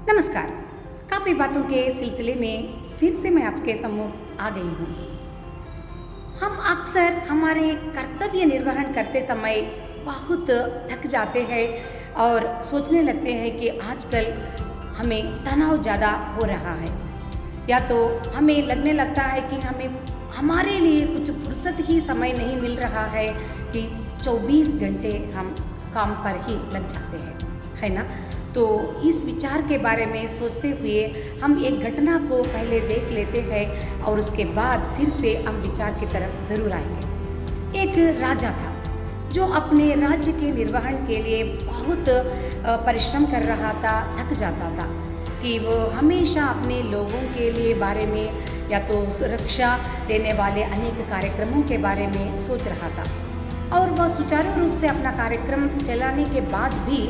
नमस्कार। काफ़ी बातों के सिलसिले में फिर से मैं आपके सम्मुख आ गई हूँ। हम अक्सर हमारे कर्तव्य निर्वहन करते समय बहुत थक जाते हैं और सोचने लगते हैं कि आजकल हमें तनाव ज़्यादा हो रहा है, या तो हमें लगने लगता है कि हमें हमारे लिए कुछ फुर्सत ही समय नहीं मिल रहा है कि 24 घंटे हम काम पर ही लग जाते हैं, है ना। तो इस विचार के बारे में सोचते हुए हम एक घटना को पहले देख लेते हैं और उसके बाद फिर से हम विचार की तरफ ज़रूर आएंगे। एक राजा था जो अपने राज्य के निर्वहन के लिए बहुत परिश्रम कर रहा था, थक जाता था कि वो हमेशा अपने लोगों के लिए बारे में या तो सुरक्षा देने वाले अनेक कार्यक्रमों के बारे में सोच रहा था, और वह सुचारू रूप से अपना कार्यक्रम चलाने के बाद भी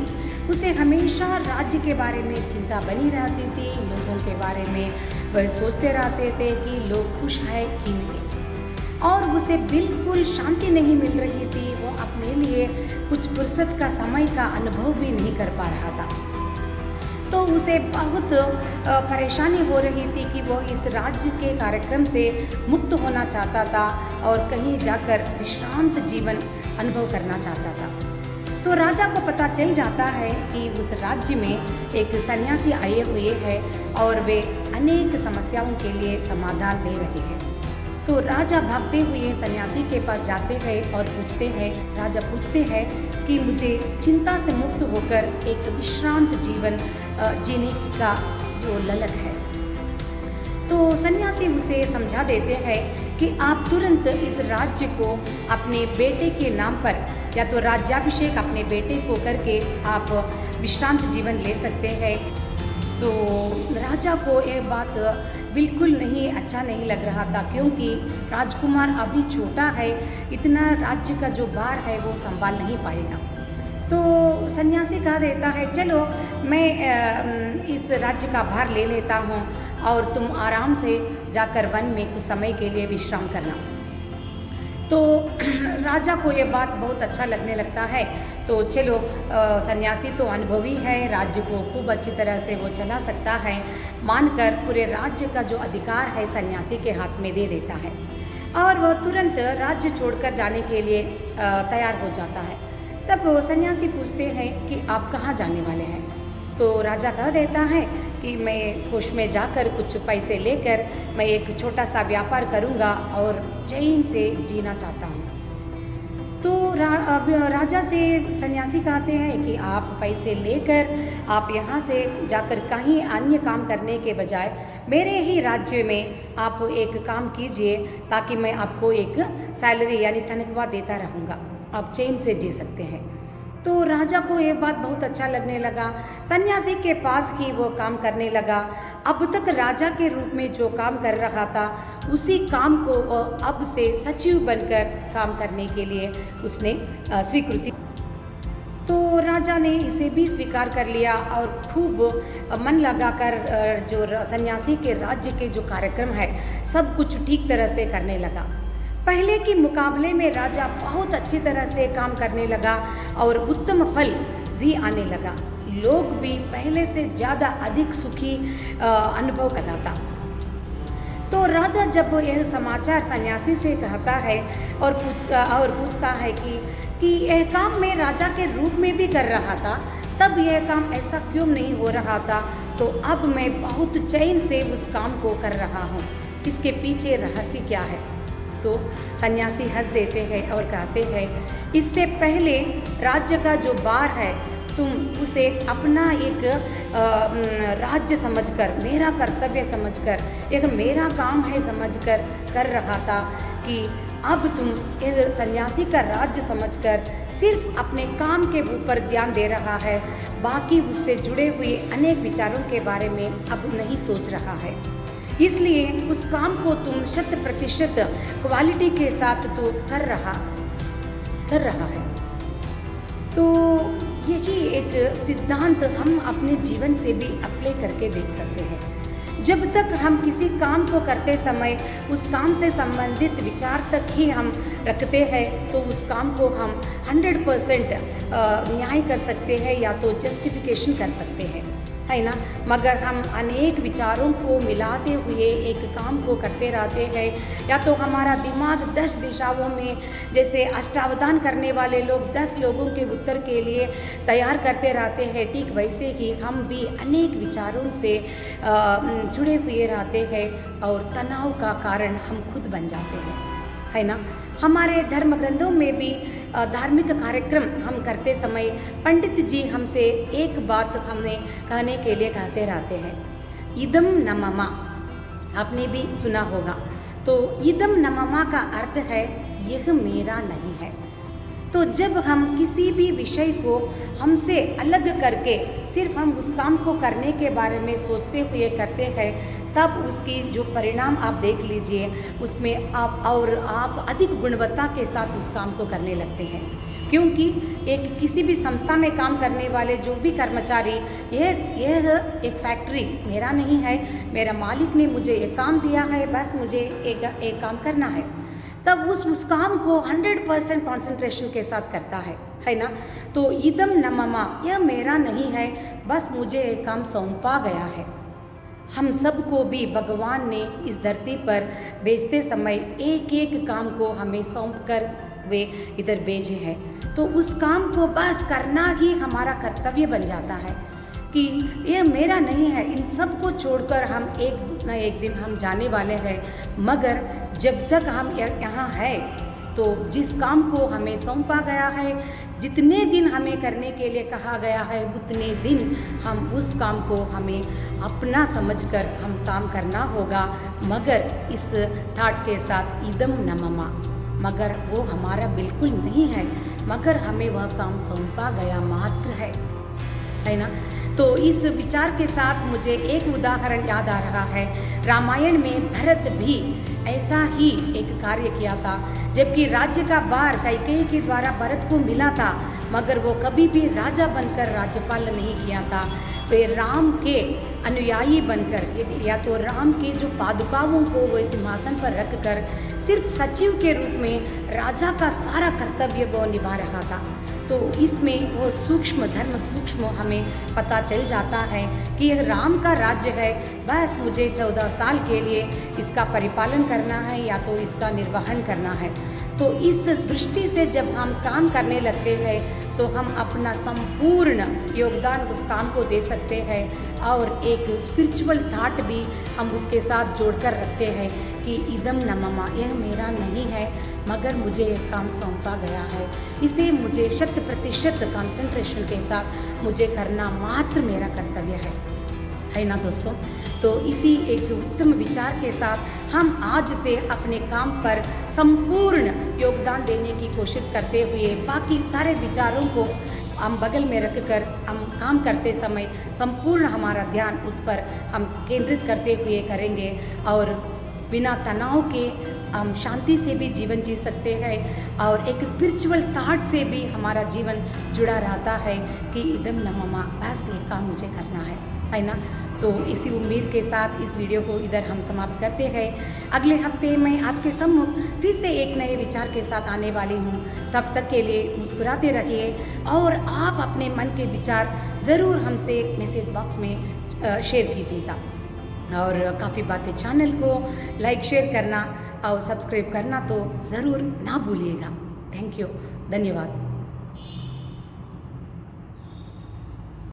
उसे हमेशा राज्य के बारे में चिंता बनी रहती थी। लोगों के बारे में वह सोचते रहते थे कि लोग खुश है कि नहीं, और उसे बिल्कुल शांति नहीं मिल रही थी। वो अपने लिए कुछ फुर्सत का समय का अनुभव भी नहीं कर पा रहा था। तो उसे बहुत परेशानी हो रही थी कि वो इस राज्य के कार्यक्रम से मुक्त होना चाहता था और कहीं जाकर विश्रांत जीवन अनुभव करना चाहता था। तो राजा को पता चल जाता है कि उस राज्य में एक सन्यासी आए हुए हैं और वे अनेक समस्याओं के लिए समाधान दे रहे हैं। तो राजा भागते हुए सन्यासी के पास जाते हैं और राजा पूछते हैं कि मुझे चिंता से मुक्त होकर एक विश्रांत जीवन जीने का जो ललक है। तो सन्यासी उसे समझा देते हैं कि आप तुरंत इस राज्य को अपने बेटे के नाम पर या तो राज्याभिषेक अपने बेटे को करके आप विश्रांत जीवन ले सकते हैं। तो राजा को यह बात बिल्कुल नहीं अच्छा नहीं लग रहा था, क्योंकि राजकुमार अभी छोटा है, इतना राज्य का जो भार है वो संभाल नहीं पाएगा। तो सन्यासी कह देता है, चलो मैं इस राज्य का भार ले लेता हूँ और तुम आराम से जाकर वन में कुछ समय के लिए विश्राम करना। तो राजा को ये बात बहुत अच्छा लगने लगता है। तो चलो, सन्यासी तो अनुभवी है, राज्य को खूब अच्छी तरह से वो चला सकता है, मानकर पूरे राज्य का जो अधिकार है सन्यासी के हाथ में दे देता है, और वह तुरंत राज्य छोड़कर जाने के लिए तैयार हो जाता है। तब सन्यासी पूछते हैं कि आप कहाँ जाने वाले हैं। तो राजा कह देता है कि मैं कोष में जाकर कुछ पैसे लेकर मैं एक छोटा सा व्यापार करूंगा और चैन से जीना चाहता हूँ। तो राजा से सन्यासी कहते हैं कि आप पैसे लेकर आप यहाँ से जाकर कहीं अन्य काम करने के बजाय मेरे ही राज्य में आप एक काम कीजिए, ताकि मैं आपको एक सैलरी यानी तनख्वाह देता रहूँगा, आप चैन से जी सकते हैं। तो राजा को ये बात बहुत अच्छा लगने लगा, सन्यासी के पास ही वो काम करने लगा। अब तक राजा के रूप में जो काम कर रहा था उसी काम को अब से सचिव बनकर काम करने के लिए उसने स्वीकृति। तो राजा ने इसे भी स्वीकार कर लिया और खूब मन लगाकर जो सन्यासी के राज्य के जो कार्यक्रम है सब कुछ ठीक तरह से करने लगा। पहले के मुकाबले में राजा बहुत अच्छी तरह से काम करने लगा और उत्तम फल भी आने लगा। लोग भी पहले से ज़्यादा अधिक सुखी अनुभव करता था। तो राजा जब यह समाचार सन्यासी से कहता है और पूछता है कि यह काम मैं राजा के रूप में भी कर रहा था, तब यह काम ऐसा क्यों नहीं हो रहा था, तो अब मैं बहुत चैन से उस काम को कर रहा हूँ, इसके पीछे रहस्य क्या है। तो सन्यासी हंस देते हैं और कहते हैं, इससे पहले राज्य का जो भार है तुम उसे अपना एक राज्य समझकर, मेरा कर्तव्य समझकर, एक मेरा काम है समझकर कर रहा था, कि अब तुम एक सन्यासी का राज्य समझकर सिर्फ अपने काम के ऊपर ध्यान दे रहा है, बाकी उससे जुड़े हुए अनेक विचारों के बारे में अब नहीं सोच रहा है। इसलिए उस काम को तुम 100% क्वालिटी के साथ तो कर रहा है। तो यही एक सिद्धांत हम अपने जीवन से भी अप्लाई करके देख सकते हैं। जब तक हम किसी काम को करते समय उस काम से संबंधित विचार तक ही हम रखते हैं, तो उस काम को हम 100% न्याय कर सकते हैं या तो जस्टिफिकेशन कर सकते हैं, है ना। मगर हम अनेक विचारों को मिलाते हुए एक काम को करते रहते हैं, या तो हमारा दिमाग 10 दिशाओं में, जैसे अष्टावधान करने वाले लोग 10 लोगों के उत्तर के लिए तैयार करते रहते हैं, ठीक वैसे ही हम भी अनेक विचारों से जुड़े हुए रहते हैं और तनाव का कारण हम खुद बन जाते हैं, है ना। हमारे धर्म ग्रंथों में भी धार्मिक कार्यक्रम हम करते समय पंडित जी हमसे एक बात हमें कहने के लिए कहते रहते हैं, इदम न मम। आपने भी सुना होगा। तो इदम न मम का अर्थ है यह मेरा नहीं है। तो जब हम किसी भी विषय को हमसे अलग करके सिर्फ हम उस काम को करने के बारे में सोचते हुए करते हैं, तब उसकी जो परिणाम आप देख लीजिए, उसमें आप अधिक गुणवत्ता के साथ उस काम को करने लगते हैं। क्योंकि किसी भी संस्था में काम करने वाले जो भी कर्मचारी, यह एक फैक्ट्री मेरा नहीं है, मेरा मालिक ने मुझे एक काम दिया है, बस मुझे एक काम करना है, तब उस काम को 100% कॉन्सेंट्रेशन के साथ करता है ना। तो इदम न मम, यह मेरा नहीं है, बस मुझे एक काम सौंपा गया है। हम सबको भी भगवान ने इस धरती पर भेजते समय एक एक काम को हमें सौंप कर वे इधर भेजे हैं। तो उस काम को बस करना ही हमारा कर्तव्य बन जाता है कि यह मेरा नहीं है, इन सब को छोड़कर हम एक न एक दिन हम जाने वाले हैं। मगर जब तक हम यहाँ है, तो जिस काम को हमें सौंपा गया है, जितने दिन हमें करने के लिए कहा गया है, उतने दिन हम उस काम को हमें अपना समझकर हम काम करना होगा। मगर इस थाट के साथ इदम न मम, मगर वो हमारा बिल्कुल नहीं है, मगर हमें वह काम सौंपा गया मात्र है ना। तो इस विचार के साथ मुझे एक उदाहरण याद आ रहा है। रामायण में भरत भी ऐसा ही एक कार्य किया था। जबकि राज्य का भार कैकेयी के द्वारा भरत को मिला था, मगर वो कभी भी राजा बनकर राज्यपाल नहीं किया था। वे राम के अनुयायी बनकर, या तो राम के जो पादुकाओं को वो सिंहासन पर रखकर सिर्फ सचिव के रूप में राजा का सारा कर्तव्य वो निभा रहा था। तो इसमें वो सूक्ष्म धर्म सूक्ष्म हमें पता चल जाता है कि यह राम का राज्य है, बस मुझे 14 साल के लिए इसका परिपालन करना है या तो इसका निर्वहन करना है। तो इस दृष्टि से जब हम काम करने लगते हैं, तो हम अपना संपूर्ण योगदान उस काम को दे सकते हैं और एक स्पिरिचुअल थाट भी हम उसके साथ जोड़कर रखते हैं कि इदम न मम, यह मेरा नहीं है, मगर मुझे एक काम सौंपा गया है, इसे मुझे 100% कंसंट्रेशन के साथ मुझे करना मात्र मेरा कर्तव्य है ना दोस्तों। तो इसी एक उत्तम विचार के साथ हम आज से अपने काम पर संपूर्ण योगदान देने की कोशिश करते हुए बाकी सारे विचारों को हम बगल में रखकर हम काम करते समय संपूर्ण हमारा ध्यान उस पर हम केंद्रित करते हुए करेंगे और बिना तनाव के हम शांति से भी जीवन जी सकते हैं और एक स्पिरिचुअल थाट से भी हमारा जीवन जुड़ा रहता है कि इदम न मम, बस ये काम मुझे करना है ना। तो इसी उम्मीद के साथ इस वीडियो को इधर हम समाप्त करते हैं। अगले हफ्ते मैं आपके सम्मुख फिर से एक नए विचार के साथ आने वाली हूँ। तब तक के लिए मुस्कुराते रहिए और आप अपने मन के विचार ज़रूर हमसे मैसेज बॉक्स में शेयर कीजिएगा। और काफ़ी बातें चैनल को लाइक शेयर करना और सब्सक्राइब करना तो ज़रूर ना भूलिएगा। थैंक यू, धन्यवाद।